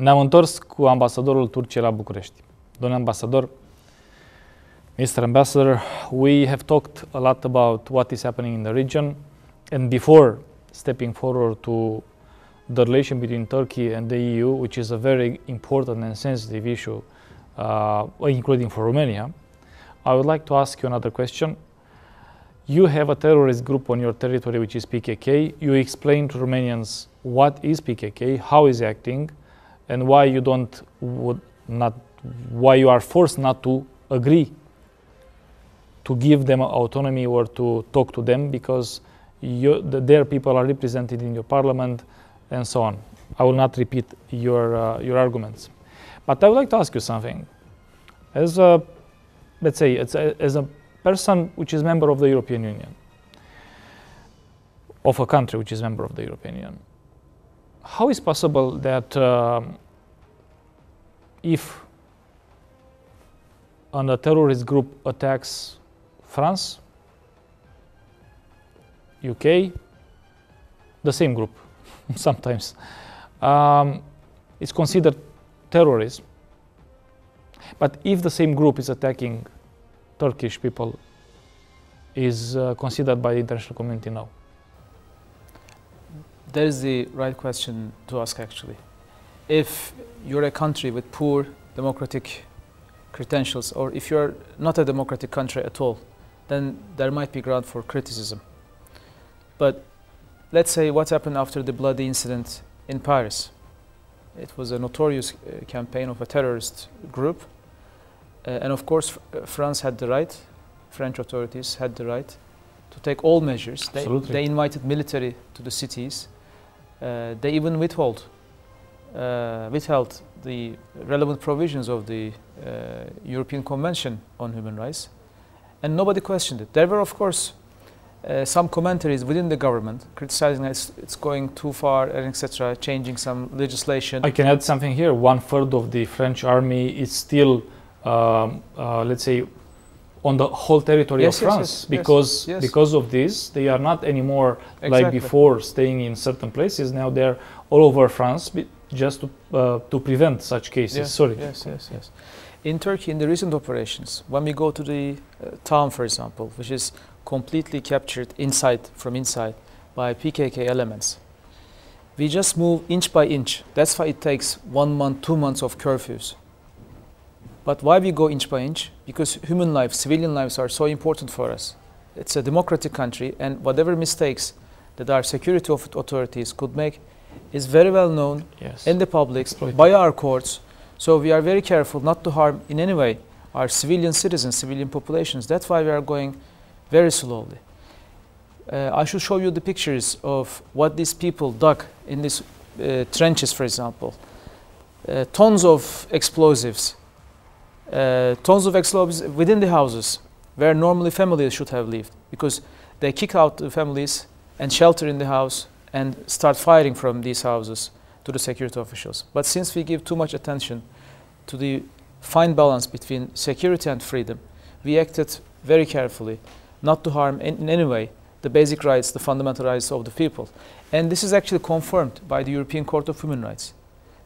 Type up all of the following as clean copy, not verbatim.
Ne-am întors cu ambasadorul Turciei la București. Domnule ambasador, Mr. Ambassador, we have talked a lot about what is happening in the region, and before stepping forward to the relation between Turkey and the EU, which is a very important and sensitive issue, including for Romania, I would like to ask you another question. You have a terrorist group on your territory, which is PKK. You explain to Romanians what is PKK, how is it acting, and why why you are forced not to agree to give them autonomy or to talk to them, because their people are represented in your parliament and so on. I will not repeat your arguments. But I would like to ask you something. As a, let's say, as a person which is member of the European Union, of a country which is member of the European Union, how is possible that if a terrorist group attacks France, UK, the same group sometimes, it's considered terrorism. But if the same group is attacking Turkish people, is considered by the international community now? That is the right question to ask, actually. If you're a country with poor democratic credentials, or if you're not a democratic country at all, then there might be ground for criticism. But let's say what happened after the bloody incident in Paris. It was a notorious campaign of a terrorist group. And of course, France had the right, French authorities had the right to take all measures. They invited military to the cities. They even withheld the relevant provisions of the European Convention on Human Rights. And nobody questioned it. There were, of course, some commentaries within the government criticizing it's going too far, and etc., changing some legislation. I can add something here. 1/3 of the French army is still, let's say, on the whole territory of France, because of this. They are not anymore like before staying in certain places. Now they're all over France, just to prevent such cases. Sorry. Yes. In Turkey, in the recent operations, when we go to the town, for example, which is completely captured from inside by PKK elements, we just move inch by inch. That's why it takes 1 month, 2 months of curfews. But why we go inch by inch? Because human lives, civilian lives are so important for us. It's a democratic country, and whatever mistakes that our security authorities could make is very well known in the public, by our courts. So we are very careful not to harm in any way our civilian citizens, civilian populations. That's why we are going very slowly. I should show you the pictures of what these people dug in these trenches, for example. Tons of explosives. Within the houses where normally families should have lived, because they kick out the families and shelter in the house and start firing from these houses to the security officials. But since we give too much attention to the fine balance between security and freedom, we acted very carefully not to harm in any way the basic rights, the fundamental rights of the people. And this is actually confirmed by the European Court of Human Rights.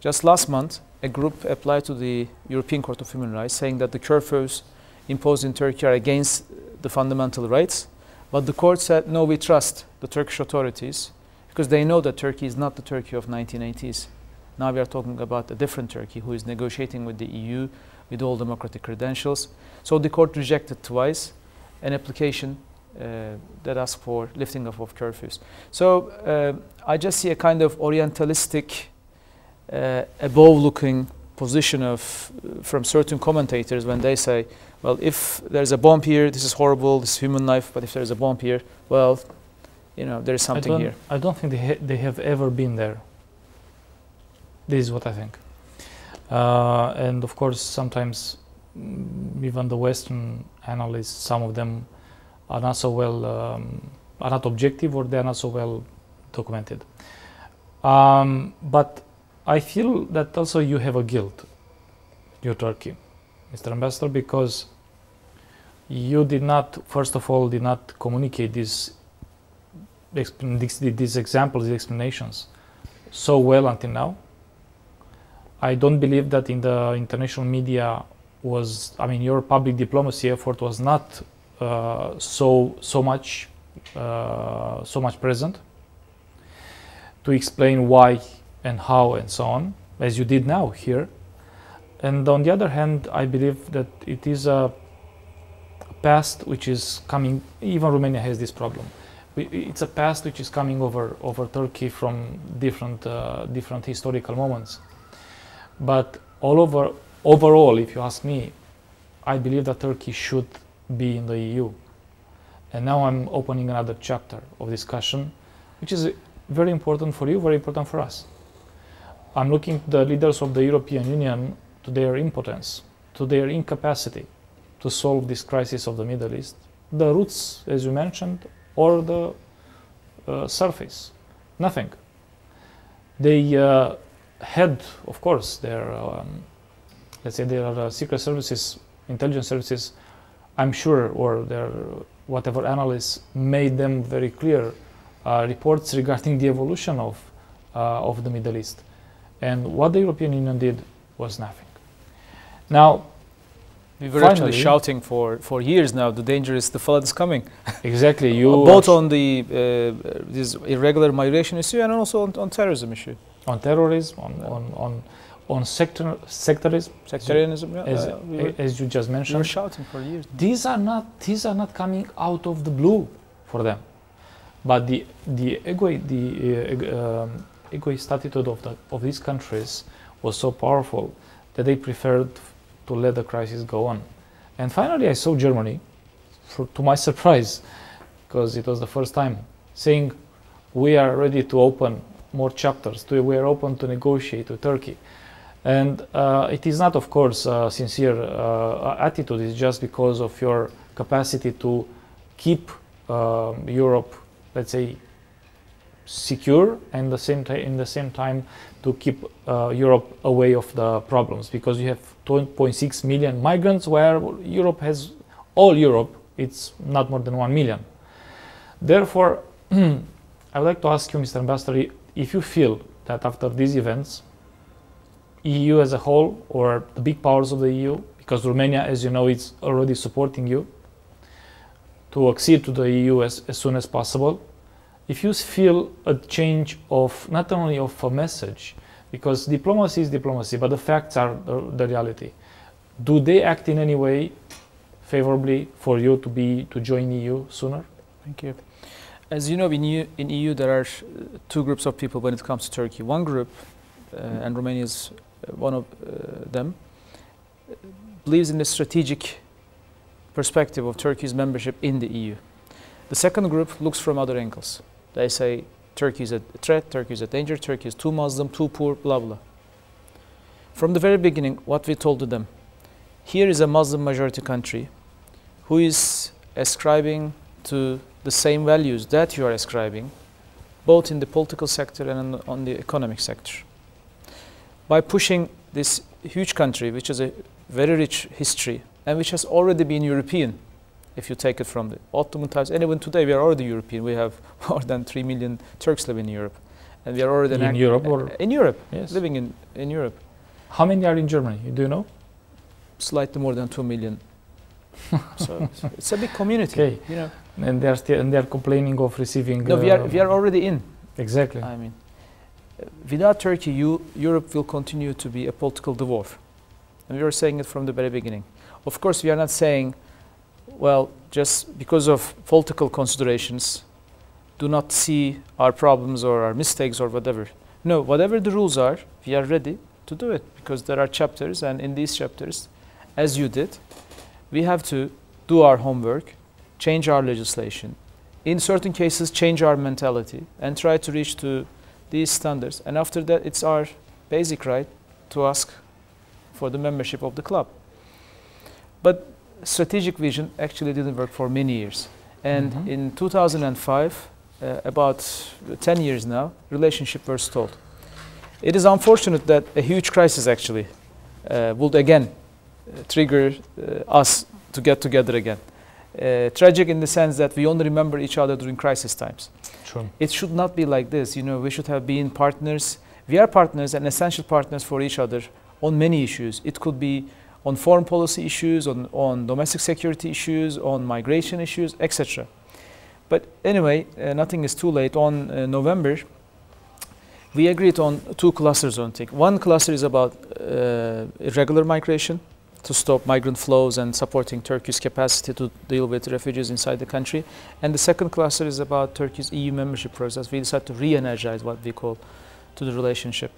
Just last month, a group applied to the European Court of Human Rights saying that the curfews imposed in Turkey are against the fundamental rights. But the court said, no, we trust the Turkish authorities because they know that Turkey is not the Turkey of 1980s. Now we are talking about a different Turkey who is negotiating with the EU with all democratic credentials. So the court rejected twice an application that asked for lifting of curfews. So I just see a kind of orientalistic, above-looking position from certain commentators when they say, well, if there's a bomb here, this is horrible, this is human life, but if there's a bomb here, well, you know, there's something here. I don't think they have ever been there. This is what I think. And of course, sometimes even the Western analysts, some of them are not so well, are not objective, or they are not so well documented. But I feel that also you have a guilt, your Turkey, Mr. Ambassador, because you did not, first of all, did not communicate these examples, these explanations so well until now. I don't believe that in the international media was, I mean, your public diplomacy effort was not so much present to explain why and how and so on, as you did now here. And on the other hand, I believe that it is a past which is coming, even Romania has this problem. It's a past which is coming over Turkey from different historical moments. But overall, if you ask me, I believe that Turkey should be in the EU. And now I'm opening another chapter of discussion, which is very important for you, very important for us. I'm looking at the leaders of the European Union, to their impotence, to their incapacity to solve this crisis of the Middle East. The roots, as you mentioned, or the surface, nothing. They had, of course, their, let's say, their secret services, intelligence services, I'm sure, or their whatever analysts made them very clear reports regarding the evolution of the Middle East. And what the European Union did was nothing. Now, we were actually shouting for years now, the danger is, the flood is coming. Exactly. Both on the this irregular migration issue and also on terrorism issue. On terrorism, on sectarianism, yeah, as you just mentioned. We were shouting for years. These are not coming out of the blue for them, but the egoist attitude of these countries was so powerful that they preferred to let the crisis go on. And finally, I saw Germany, to my surprise, because it was the first time, saying we are ready to open more chapters, we are open to negotiate with Turkey. And it is not, of course, a sincere attitude, it's just because of your capacity to keep Europe, let's say, secure, and in the same time to keep Europe away of the problems, because you have 2.6 million migrants, where Europe has, all Europe, it's not more than 1 million. Therefore, I would like to ask you, Mr. Ambassador, if you feel that after these events, EU as a whole, or the big powers of the EU, because Romania, as you know, is already supporting you to accede to the EU as soon as possible, if you feel a change of, not only of a message, because diplomacy is diplomacy, but the facts are the reality. Do they act in any way favorably for you to join EU sooner? Thank you. As you know, in EU there are two groups of people when it comes to Turkey. One group, and Romania is one of them, believes in the strategic perspective of Turkey's membership in the EU. The second group looks from other angles. They say Turkey is a threat, Turkey is a danger, Turkey is too Muslim, too poor, blah, blah. From the very beginning, what we told to them, here is a Muslim majority country who is ascribing to the same values that you are ascribing, both in the political sector and on the economic sector. By pushing this huge country, which has a very rich history and which has already been European, if you take it from the Ottoman times, and even today we are already European. We have more than 3 million Turks living in Europe. And we are already in Europe? Or in Europe, yes. Living in Europe. How many are in Germany? Do you know? Slightly more than 2 million. So it's a big community. Okay. You know. And they are complaining of receiving. No, we are already in. Exactly. I mean, without Turkey, Europe will continue to be a political dwarf, and we were saying it from the very beginning. Of course, we are not saying, well, just because of political considerations, do not see our problems or our mistakes or whatever. No, whatever the rules are, we are ready to do it, because there are chapters, and in these chapters, as you did, we have to do our homework, change our legislation, in certain cases change our mentality, and try to reach to these standards. And after that, it's our basic right to ask for the membership of the club. But strategic vision actually didn't work for many years. And in 2005, about 10 years now, relationship were stalled. It is unfortunate that a huge crisis actually would again trigger us to get together again. Tragic in the sense that we only remember each other during crisis times. True. It should not be like this. You know, we should have been partners. we are partners and essential partners for each other on many issues. It could be on foreign policy issues, on domestic security issues, on migration issues, etc. But anyway, nothing is too late. On November, we agreed on 2 clusters on things. One cluster is about irregular migration, to stop migrant flows and supporting Turkey's capacity to deal with refugees inside the country. And the second cluster is about Turkey's EU membership process. We decided to re-energize what we call to the relationship.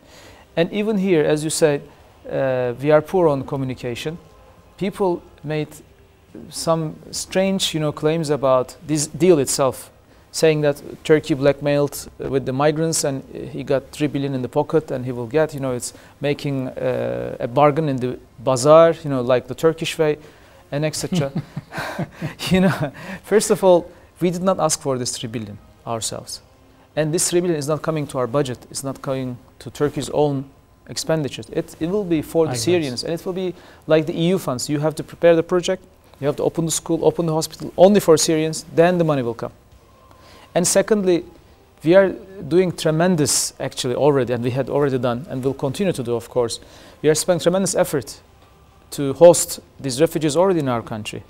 And even here, as you said, we are poor on communication. People made some strange, claims about this deal itself, saying that Turkey blackmailed with the migrants and he got 3 billion in the pocket and he will get, it's making a bargain in the bazaar, like the Turkish way, and etc. First of all, we did not ask for this 3 billion ourselves. And this 3 billion is not coming to our budget. It's not coming to Turkey's own expenditures. It will be for the Syrians, and it will be like the EU funds. You have to prepare the project, you have to open the school, open the hospital only for Syrians, then the money will come. And secondly, we are doing tremendous, actually already, and we had already done, and will continue to do, of course. We are spending tremendous effort to host these refugees already in our country.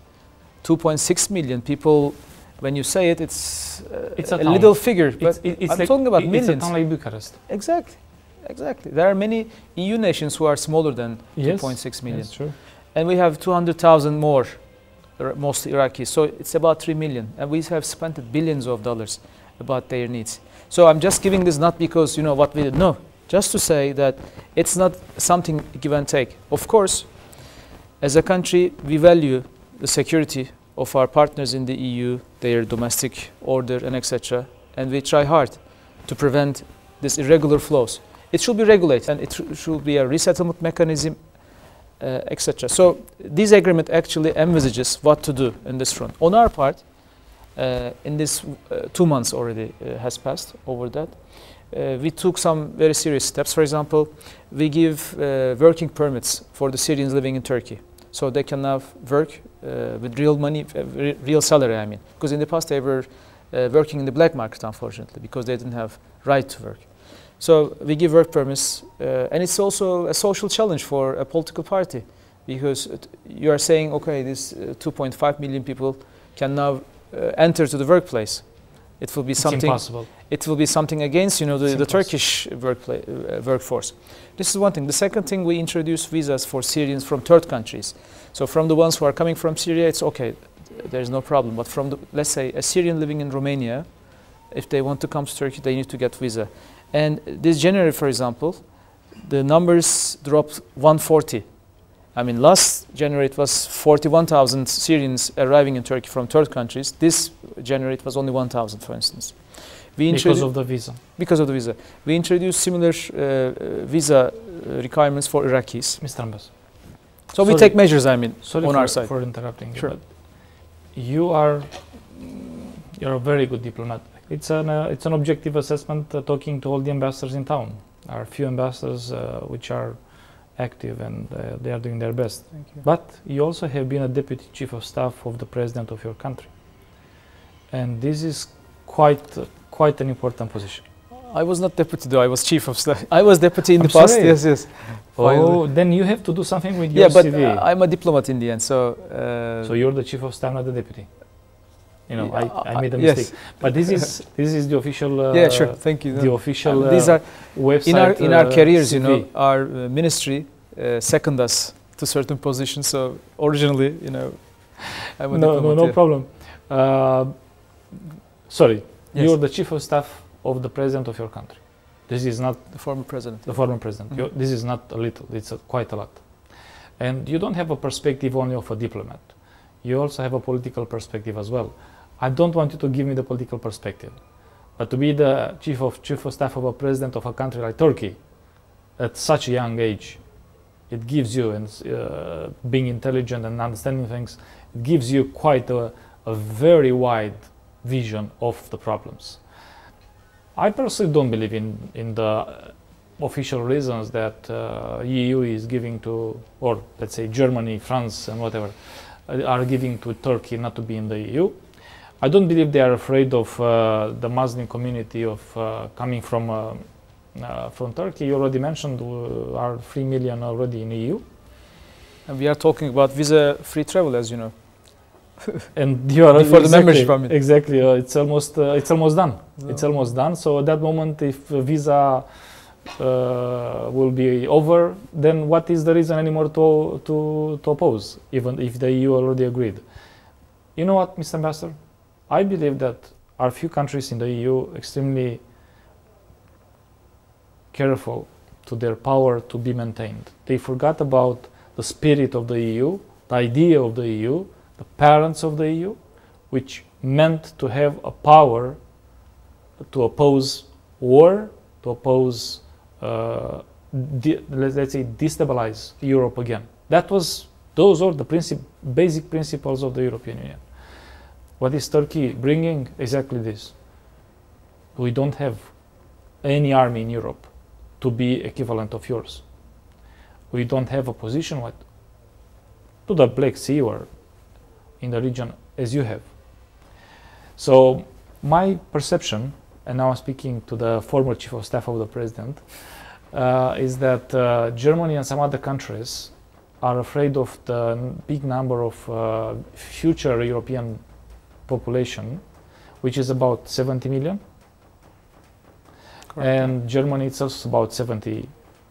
2.6 million people. When you say it, it's a little figure, but I'm like, talking about millions. It's a town like Bucharest. Exactly, exactly. There are many EU nations who are smaller than 2.6 million. That's true. And we have 200,000 more, mostly Iraqis. So it's about 3 million. And we have spent billions of dollars about their needs. So I'm just giving this not because, what we did. No, just to say that it's not something give and take. Of course, as a country, we value the security of our partners in the EU, their domestic order and etc. And we try hard to prevent these irregular flows. It should be regulated and it should be a resettlement mechanism, etc. So this agreement actually envisages what to do in this front. On our part, in this 2 months already has passed over that, we took some very serious steps. For example, we give working permits for the Syrians living in Turkey. So they can now work with real money, real salary, I mean. Because in the past they were working in the black market, unfortunately, because they didn't have right to work. So we give work permits, and it's also a social challenge for a political party, because you are saying, okay, these 2.5 million people can now enter to the workplace. It will be something. Impossible. It will be something against, the Turkish workforce. This is one thing. The second thing, we introduce visas for Syrians from third countries. So from the ones who are coming from Syria, it's okay, there's no problem. But from let's say a Syrian living in Romania, if they want to come to Turkey, they need to get visa. And this January, for example, the numbers dropped 140. I mean, last January it was 41,000 Syrians arriving in Turkey from third countries. This January it was only 1,000, for instance. Because of the visa. Because of the visa. We introduced similar visa requirements for Iraqis. Mr. Ambassador. So we take measures, I mean, on our side. Sorry for interrupting you. Sure. But you're a very good diplomat. It's an objective assessment talking to all the ambassadors in town. There are few ambassadors which are active and they are doing their best. Thank you. But you also have been a deputy chief of staff of the president of your country. And this is quite an important position. I was not deputy though, I was chief of staff. I was deputy in the past, sorry. yes. Oh, then you have to do something with your CV. CV. Yeah, but I'm a diplomat in the end, so... So you're the chief of staff, not the deputy? I made a mistake. Yes. But this is the official... yeah, sure, thank you. The official these are website in our careers, CV. Our ministry second us to certain positions, so originally, I'm a diplomat. No problem. Sorry, yes. You're the chief of staff of the president of your country. This is not the former president. The former president. Mm-hmm. This is not a little. It's quite a lot. And you don't have a perspective only of a diplomat. You also have a political perspective as well. I don't want you to give me the political perspective, but to be the chief of staff of a president of a country like Turkey at such a young age, it gives you, and being intelligent and understanding things, it gives you quite a very wide vision of the problems. I personally don't believe in the official reasons that EU is giving to, or let's say Germany, France and whatever, are giving to Turkey not to be in the EU. I don't believe they are afraid of the Muslim community of coming from from Turkey. You already mentioned are 3 million already in EU. And we are talking about visa-free travel, as you know. And you are before the membership, I mean. Exactly, it's almost done. No. It's almost done. So at that moment, if visa will be over, then what is the reason anymore to oppose, even if the EU already agreed? You know what, Mr. Ambassador? I believe that our few countries in the EU extremely careful to their power to be maintained. They forgot about the spirit of the EU, the idea of the EU, the parents of the EU, which meant to have a power to oppose war, to oppose, let's say, destabilize Europe again. Those are the basic principles of the European Union. What is Turkey bringing? Exactly this. We don't have any army in Europe to be equivalent of yours. We don't have a position to the Black Sea or in the region as you have. So my perception, and now I'm speaking to the former chief of staff of the president, is that Germany and some other countries are afraid of the big number of future European population, which is about 70 million. Correct. And Germany itself is about 70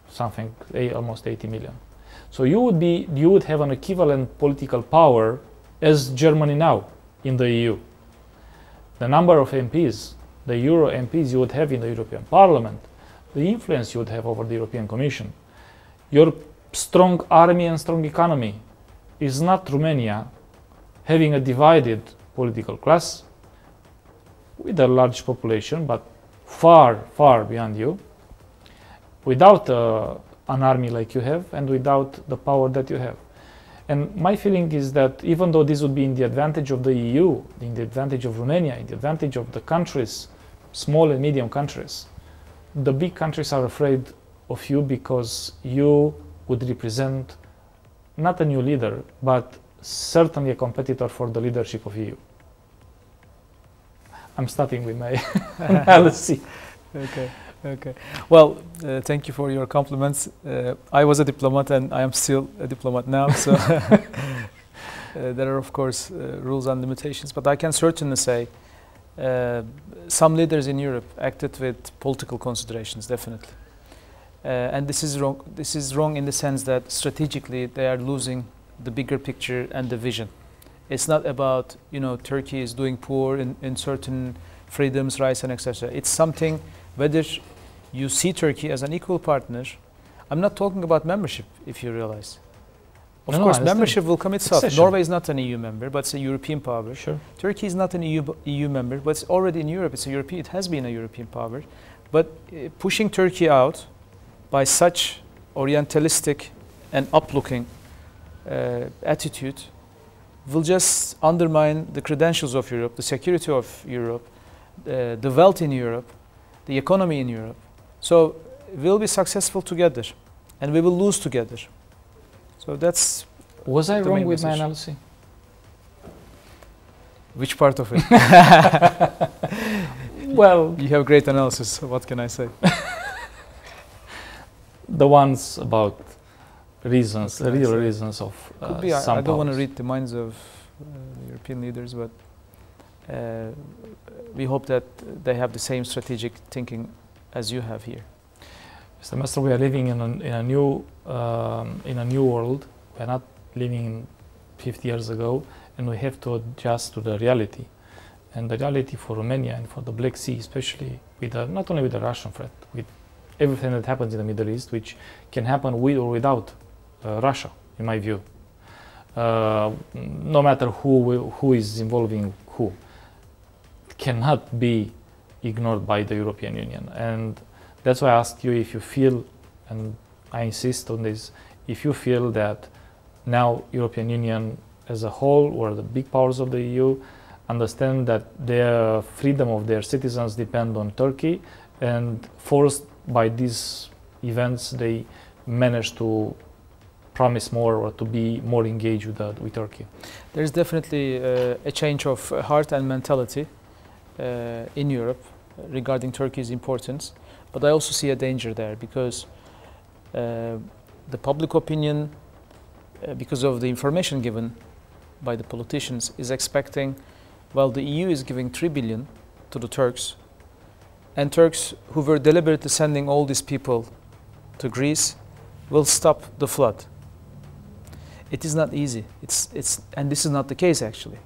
something, almost 80 million. So you would have an equivalent political power as Germany now in the EU. The number of MPs, the Euro MPs you would have in the European Parliament, the influence you would have over the European Commission, your strong army and strong economy is not Romania having a divided political class with a large population, but far, far beyond you, without an army like you have and without the power that you have. And my feeling is that even though this would be in the advantage of the EU, in the advantage of Romania, in the advantage of the countries, small and medium countries, the big countries are afraid of you because you would represent not a new leader, but certainly a competitor for the leadership of EU. I'm starting with my analysis. Okay. Well, thank you for your compliments. I was a diplomat and I am still a diplomat now, so there are of course rules and limitations, but I can certainly say some leaders in Europe acted with political considerations, definitely. And this is wrong. This is wrong in the sense that strategically they are losing the bigger picture and the vision. It's not about, Turkey is doing poor in certain freedoms, rights, and etc. It's something, whether you see Turkey as an equal partner. I'm not talking about membership, if you realize. Of course, membership will come itself. Accession. Norway is not an EU member, but it's a European power. Sure. Turkey is not an EU member, but it's already in Europe. It's a European. It has been a European power. But pushing Turkey out by such orientalistic and up-looking attitude will just undermine the credentials of Europe, the security of Europe, the wealth in Europe, the economy in Europe. So we'll be successful together and we will lose together. So that's... Was I wrong with my analysis? Which part of it? Well... You have great analysis, so what can I say? The ones about reasons, the real say? Reasons of Could be. some I don't want to powers. read the minds of European leaders, but we hope that they have the same strategic thinking as you have here. Mr. Master, we are living in a new world. We are not living 50 years ago, and we have to adjust to the reality. And the reality for Romania and for the Black Sea, especially with not only with the Russian threat, with everything that happens in the Middle East, which can happen with or without Russia, in my view. No matter who is involving who, cannot be ignored by the European Union. And that's why I asked you if you feel, and I insist on this, if you feel that now European Union as a whole, or the big powers of the EU, understand that their freedom of their citizens depend on Turkey, and forced by these events they manage to promise more or to be more engaged with Turkey. There's definitely a change of heart and mentality in Europe regarding Turkey's importance. But I also see a danger there because the public opinion, because of the information given by the politicians, is expecting, well, the EU is giving 3 billion to the Turks, and Turks who were deliberately sending all these people to Greece will stop the flood. It is not easy. And this is not the case actually.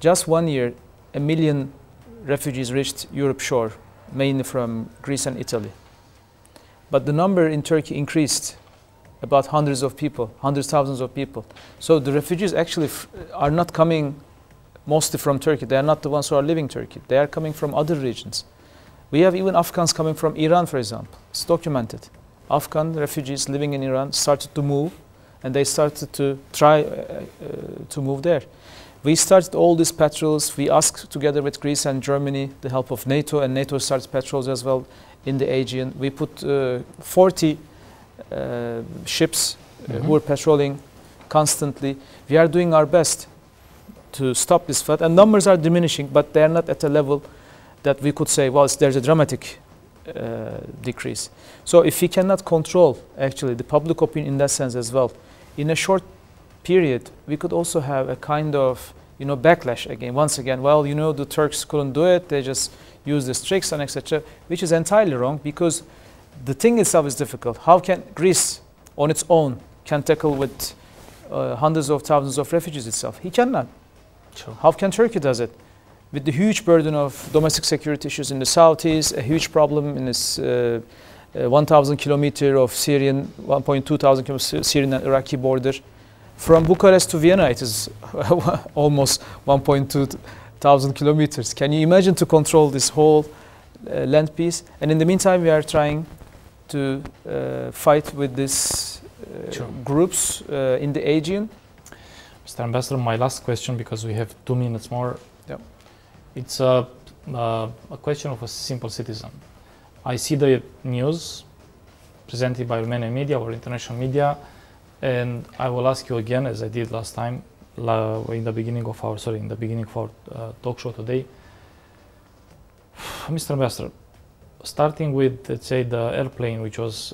Just 1 year, 1 million refugees reached Europe shore, mainly from Greece and Italy. But the number in Turkey increased about hundreds of people, hundreds, thousands of people. So the refugees actually are not coming mostly from Turkey. They are not the ones who are living in Turkey. They are coming from other regions. We have even Afghans coming from Iran, for example. It's documented. Afghan refugees living in Iran started to move, and they started to try to move there. We started all these patrols. We asked, together with Greece and Germany, the help of NATO, and NATO started patrols as well in the Aegean. We put 40 ships who were patrolling constantly. We are doing our best to stop this flood, and numbers are diminishing, but they are not at a level that we could say, well, there's a dramatic decrease. So if we cannot control actually the public opinion in that sense as well, in a short period, we could also have a kind of backlash again. Once again, well, the Turks couldn't do it. They just used the tricks and etc., which is entirely wrong because the thing itself is difficult. How can Greece on its own can tackle with hundreds of thousands of refugees itself? He cannot. Sure. How can Turkey does it? With the huge burden of domestic security issues in the southeast, a huge problem in this 1,000 kilometer of Syrian, 1.2 thousand kilometer Syrian and Iraqi border. From Bucharest to Vienna, it is almost 1.2 thousand kilometers. Can you imagine to control this whole land piece? And in the meantime, we are trying to fight with these groups in the Aegean. Mr. Ambassador, my last question, because we have 2 minutes more. Yep. It's a question of a simple citizen. I see the news presented by Romanian media or international media, and I will ask you again, as I did last time, in the beginning of our talk show today. Mr. Ambassador, starting with, let's say, the airplane, which was,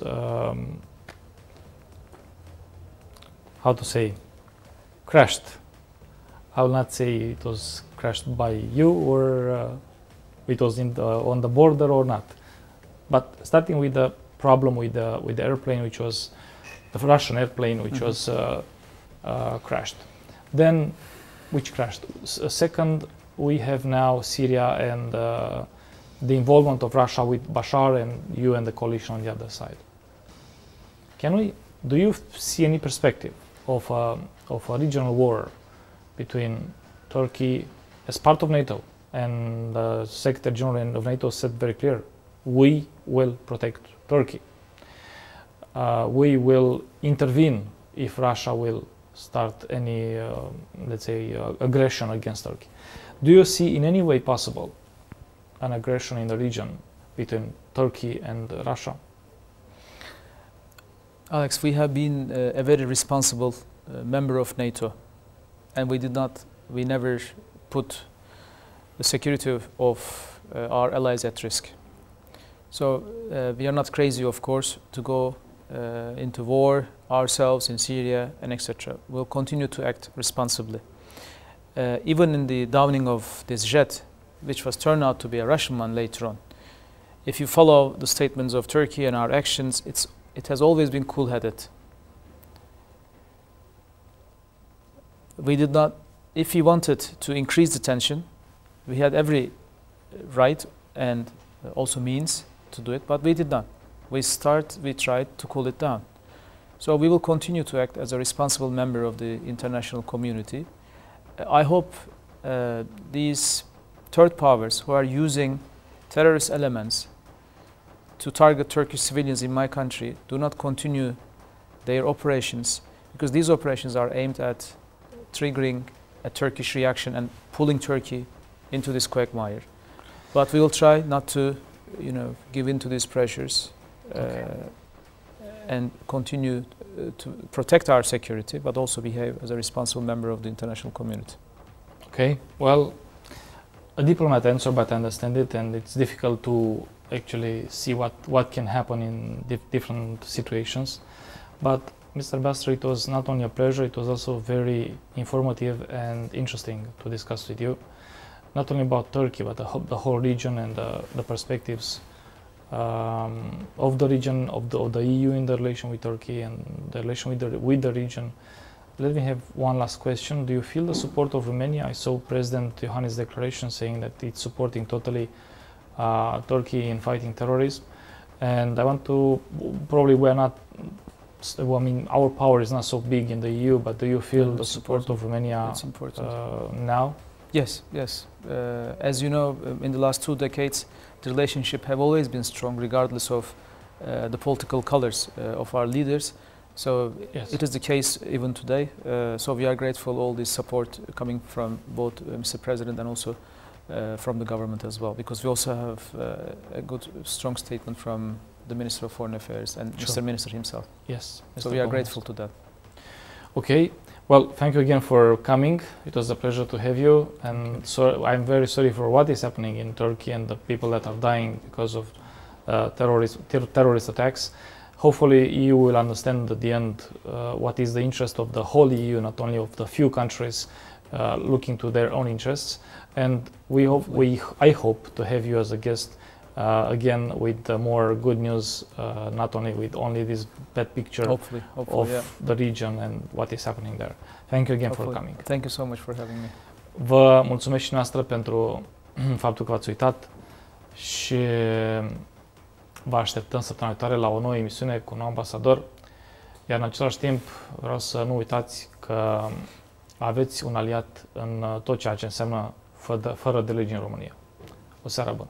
crashed. I will not say it was crashed by you or it was on the border or not. But starting with the problem with the airplane, which was the Russian airplane, which was crashed. Then, which crashed. Second, we have now Syria and the involvement of Russia with Bashar and you and the coalition on the other side. Do you see any perspective of a regional war between Turkey as part of NATO? And the Secretary General of NATO said very clear, we will protect Turkey. We will intervene if Russia will start any, let's say, aggression against Turkey. Do you see in any way possible an aggression in the region between Turkey and Russia? Alex, we have been a very responsible member of NATO, and we never put the security of our allies at risk. So we are not crazy, of course, to go into war ourselves in Syria and etc. We'll continue to act responsibly. Even in the downing of this jet, which was turned out to be a Russian one later on, if you follow the statements of Turkey and our actions, it has always been cool-headed. We did not, if we wanted to increase the tension, we had every right and also means to do it, but we did not. We tried to cool it down. So we will continue to act as a responsible member of the international community. I hope these third powers who are using terrorist elements to target Turkish civilians in my country do not continue their operations, because these operations are aimed at triggering a Turkish reaction and pulling Turkey into this quagmire. But we will try not to, give in to these pressures and continue to protect our security, but also behave as a responsible member of the international community. Okay, well, a diplomat answer, but I understand it, and it's difficult to actually see what can happen in different situations. But Mr. Ambassador, it was not only a pleasure, it was also very informative and interesting to discuss with you, not only about Turkey, but the whole region and the perspectives of the region, of the EU in the relation with Turkey and the relation with the region. Let me have one last question. Do you feel the support of Romania? I saw President Iohannis' declaration saying that it's supporting totally Turkey in fighting terrorism. And I want to, probably we're not, I mean, our power is not so big in the EU, but do you feel the support of Romania now? Yes, yes. As you know, in the last 2 decades, the relationship have always been strong, regardless of the political colors of our leaders. So yes, it is the case even today. So we are grateful all this support coming from both Mr. President and also from the government as well, because we also have a good, strong statement from the Minister of Foreign Affairs and sure, Mr. Minister himself. Yes. So we are grateful to that. Okay. Well, thank you again for coming. It was a pleasure to have you. And so I'm very sorry for what is happening in Turkey and the people that are dying because of terrorist attacks. Hopefully, EU will understand at the end what is the interest of the whole EU, not only of the few countries looking to their own interests. And I hope to have you as a guest again with more good news, not only with this bad picture hopefully, of yeah, the region and what is happening there. Thank you again for coming. Thank you so much for having me. Vă mulțumesc și noastră pentru faptul că v-ați uitat și vă așteptăm săptămâna viitoare la o nouă emisiune cu un nou ambasador. Iar în același timp vreau să nu uitați că aveți un aliat în tot ceea ce înseamnă fără de legi în România. O seară bună!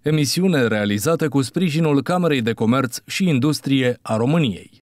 Emisiune realizată cu sprijinul Camerei de Comerț și Industrie a României.